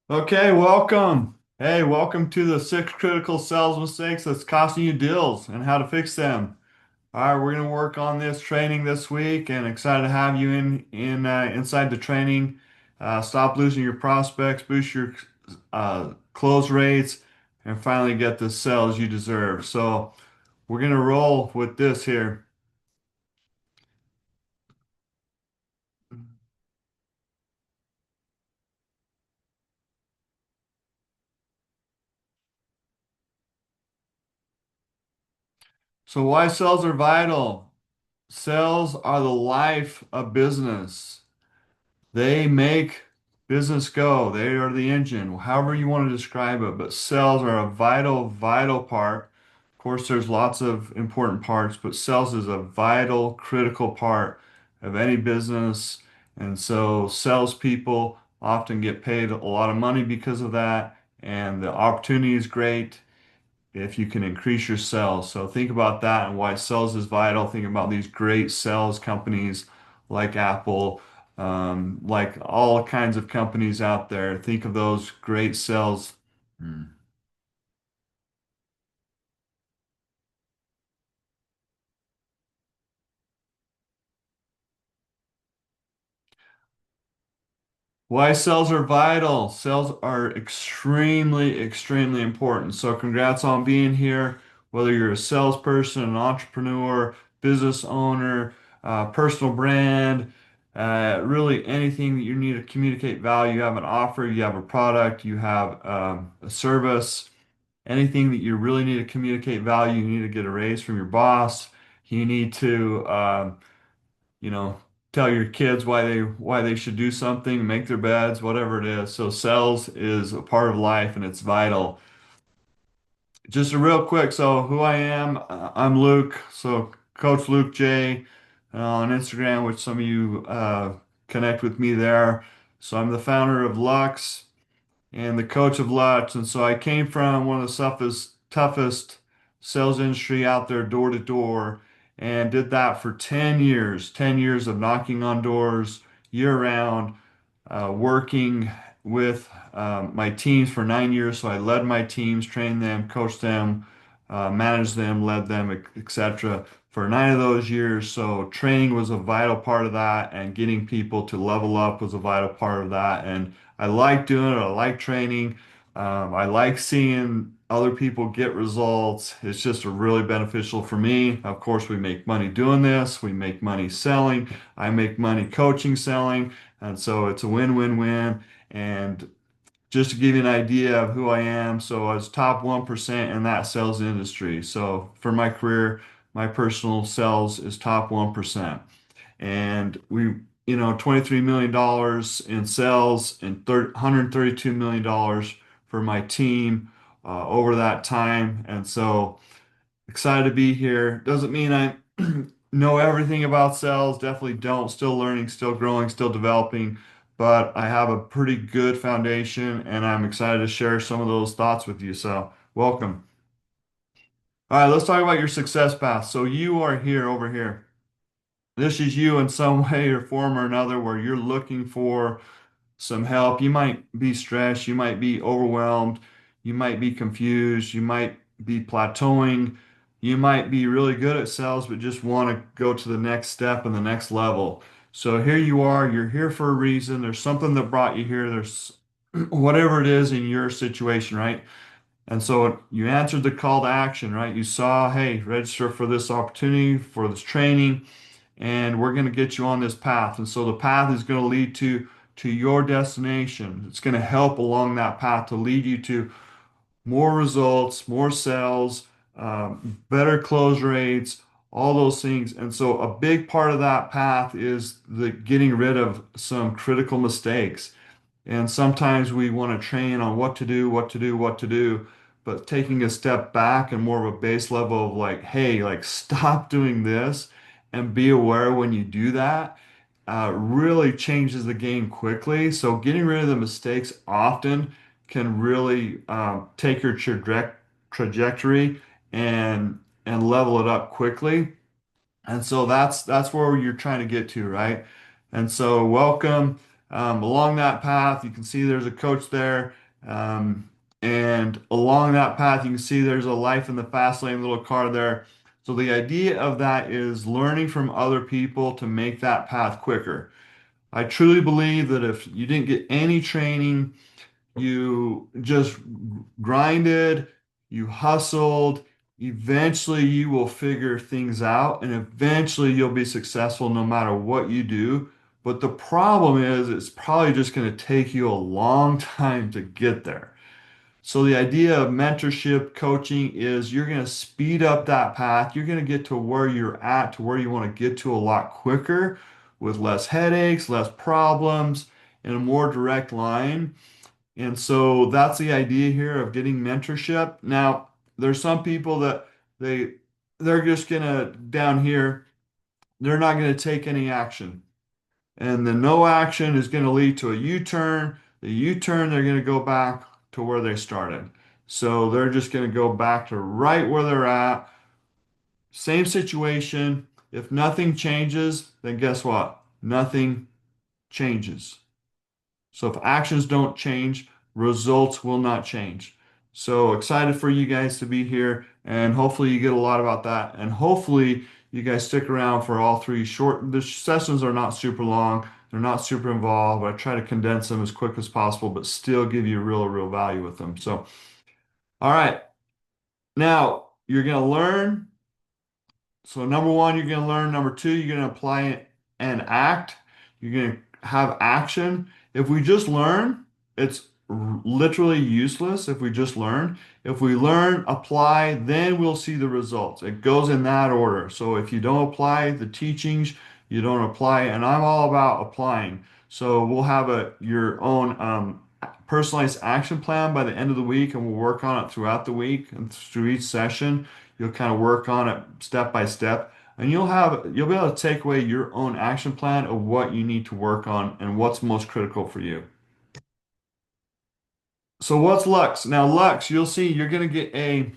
Okay, welcome. Hey, welcome to the six critical sales mistakes that's costing you deals and how to fix them. All right, we're gonna work on this training this week, and excited to have you inside the training. Stop losing your prospects, boost your close rates, and finally get the sales you deserve. So we're gonna roll with this here. So why sales are vital? Sales are the life of business. They make business go. They are the engine, however you want to describe it. But sales are a vital, vital part. Of course, there's lots of important parts, but sales is a vital, critical part of any business. And so salespeople often get paid a lot of money because of that. And the opportunity is great if you can increase your sales. So think about that and why sales is vital. Think about these great sales companies like Apple, like all kinds of companies out there. Think of those great sales. Hmm. Why sales are vital. Sales are extremely, extremely important. So congrats on being here. Whether you're a salesperson, an entrepreneur, business owner, personal brand, really anything that you need to communicate value. You have an offer, you have a product, you have a service, anything that you really need to communicate value, you need to get a raise from your boss. You need to you know, tell your kids why they should do something, make their beds, whatever it is. So sales is a part of life and it's vital. Just a real quick, so who I am, I'm Luke. So Coach Luke J on Instagram, which some of you connect with me there. So I'm the founder of Lux and the coach of Lutz. And so I came from one of the toughest sales industry out there, door to door, and did that for 10 years, 10 years of knocking on doors year round, working with my teams for 9 years. So I led my teams, trained them, coached them, managed them, led them, etc. for 9 of those years. So training was a vital part of that, and getting people to level up was a vital part of that. And I like doing it. I like training. I like seeing other people get results. It's just really beneficial for me. Of course, we make money doing this. We make money selling. I make money coaching, selling. And so it's a win-win-win. And just to give you an idea of who I am, so I was top 1% in that sales industry. So for my career, my personal sales is top 1%. And $23 million dollars in sales and $132 million dollars for my team over that time. And so excited to be here. Doesn't mean I know everything about sales. Definitely don't. Still learning, still growing, still developing. But I have a pretty good foundation and I'm excited to share some of those thoughts with you. So welcome. All right, let's talk about your success path. So you are here over here. This is you in some way or form or another where you're looking for some help. You might be stressed, you might be overwhelmed, you might be confused, you might be plateauing, you might be really good at sales, but just want to go to the next step and the next level. So here you are, you're here for a reason. There's something that brought you here. There's whatever it is in your situation, right? And so you answered the call to action, right? You saw, hey, register for this opportunity, for this training, and we're going to get you on this path. And so the path is going to lead to your destination. It's going to help along that path to lead you to more results, more sales, better close rates, all those things. And so a big part of that path is the getting rid of some critical mistakes. And sometimes we want to train on what to do, what to do, what to do, but taking a step back and more of a base level of like, hey, like stop doing this and be aware when you do that really changes the game quickly. So getting rid of the mistakes often can really take your trajectory and level it up quickly. And so that's where you're trying to get to, right? And so welcome. Along that path, you can see there's a coach there. Um, and along that path, you can see there's a Life in the Fast Lane little car there. So the idea of that is learning from other people to make that path quicker. I truly believe that if you didn't get any training, you just grinded, you hustled, eventually you will figure things out and eventually you'll be successful no matter what you do. But the problem is, it's probably just going to take you a long time to get there. So the idea of mentorship coaching is you're going to speed up that path. You're going to get to where you're at, to where you want to get to a lot quicker with less headaches, less problems, in a more direct line. And so that's the idea here of getting mentorship. Now, there's some people that they they're just gonna down here, they're not gonna take any action. And the no action is gonna lead to a U-turn. The U-turn, they're gonna go back to where they started. So they're just gonna go back to right where they're at. Same situation. If nothing changes, then guess what? Nothing changes. So if actions don't change, results will not change. So excited for you guys to be here, and hopefully you get a lot about that. And hopefully you guys stick around for all three short. The sessions are not super long, they're not super involved. I try to condense them as quick as possible, but still give you real value with them. So, all right, now you're gonna learn. So number one, you're going to learn. Number two, you're going to apply it and act. You're going to have action. If we just learn, it's literally useless if we just learn. If we learn, apply, then we'll see the results. It goes in that order. So if you don't apply the teachings, you don't apply, and I'm all about applying. So we'll have your own personalized action plan by the end of the week, and we'll work on it throughout the week and through each session. You'll kind of work on it step by step, and you'll be able to take away your own action plan of what you need to work on and what's most critical for you. So what's Lux? Now Lux, you'll see you're going to get a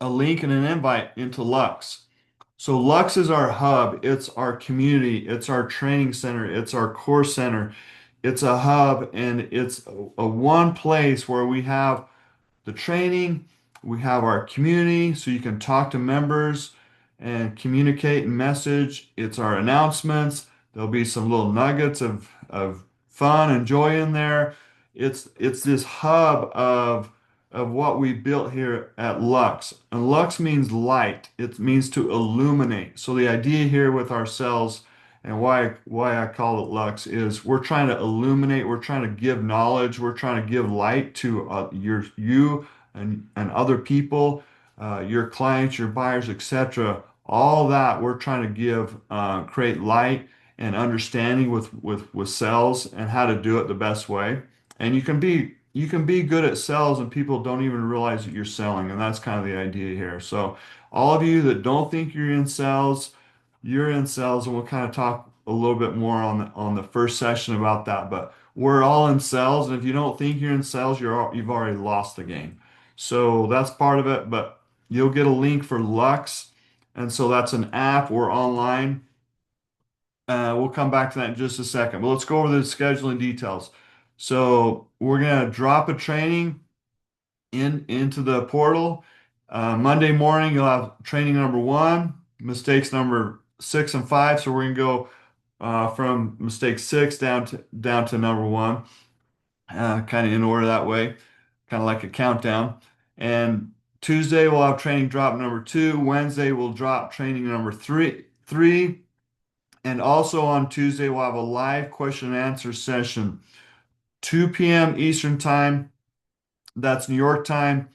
link and an invite into Lux. So Lux is our hub, it's our community, it's our training center, it's our core center. It's a hub and it's a one place where we have the training. We have our community so you can talk to members and communicate and message. It's our announcements. There'll be some little nuggets of fun and joy in there. It's this hub of what we built here at Lux. And Lux means light. It means to illuminate. So the idea here with ourselves and why I call it Lux is we're trying to illuminate, we're trying to give knowledge, we're trying to give light to you and other people, your clients, your buyers, etc. All that we're trying to give, create light and understanding with sales and how to do it the best way. And you can be good at sales and people don't even realize that you're selling, and that's kind of the idea here. So all of you that don't think you're in sales, and we'll kind of talk a little bit more on the first session about that. But we're all in sales, and if you don't think you're in sales, you've already lost the game. So that's part of it. But you'll get a link for Lux, and so that's an app or online. We'll come back to that in just a second. But let's go over the scheduling details. So we're gonna drop a training into the portal. Monday morning, you'll have training number one, mistakes number six and five. So we're gonna go from mistake six down to number one, kind of in order that way, kind of like a countdown. And Tuesday we'll have training drop number two. Wednesday we'll drop training number three. And also on Tuesday we'll have a live question and answer session, 2 p.m. Eastern time. That's New York time.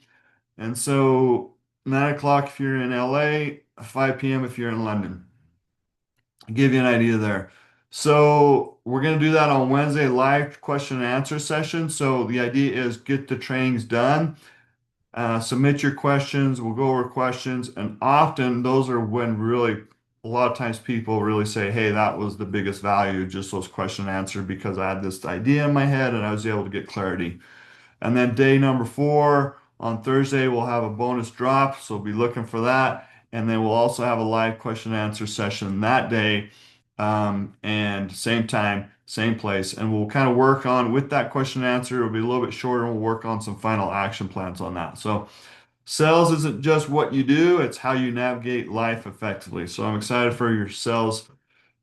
And so 9 o'clock if you're in LA, 5 p.m. if you're in London. I'll give you an idea there. So we're going to do that on Wednesday, live question and answer session. So the idea is get the trainings done, submit your questions. We'll go over questions. And often those are when really, a lot of times people really say, hey, that was the biggest value, just those question and answer, because I had this idea in my head and I was able to get clarity. And then day number four on Thursday, we'll have a bonus drop. So be looking for that. And then we'll also have a live question and answer session that day. And same time, same place. And we'll kind of work on with that question and answer. It'll be a little bit shorter, and we'll work on some final action plans on that. So sales isn't just what you do, it's how you navigate life effectively. So I'm excited for your sales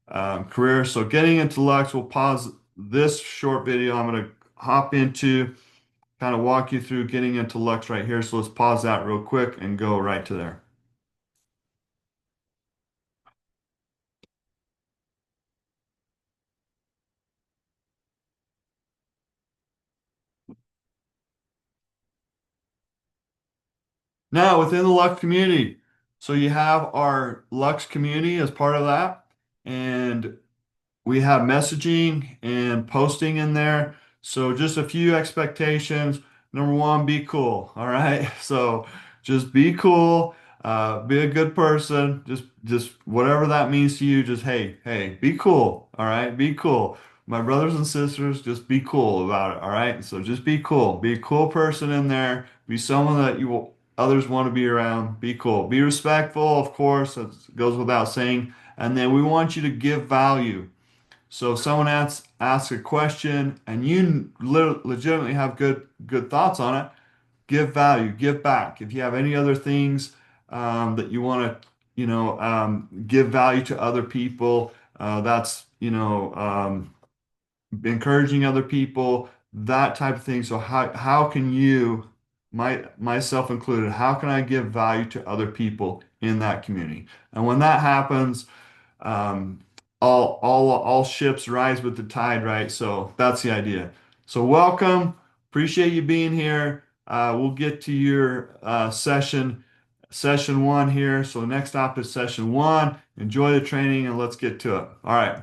career. So getting into Lux, we'll pause this short video. I'm going to hop into kind of walk you through getting into Lux right here. So let's pause that real quick and go right to there. Now, within the Lux community, so you have our Lux community as part of that. And we have messaging and posting in there. So just a few expectations. Number one, be cool. All right. So just be cool. Be a good person. Just whatever that means to you. Just hey, be cool. All right. Be cool. My brothers and sisters, just be cool about it. All right. So just be cool. Be a cool person in there. Be someone that others want to be around. Be cool. Be respectful, of course. That goes without saying. And then we want you to give value. So if someone asks a question and you legitimately have good thoughts on it, give value, give back. If you have any other things that you want to, give value to other people, that's, encouraging other people, that type of thing. So how can you, myself included, how can I give value to other people in that community? And when that happens, um, all ships rise with the tide, right? So that's the idea. So welcome, appreciate you being here. We'll get to your session one here. So next stop is session one. Enjoy the training and let's get to it. All right.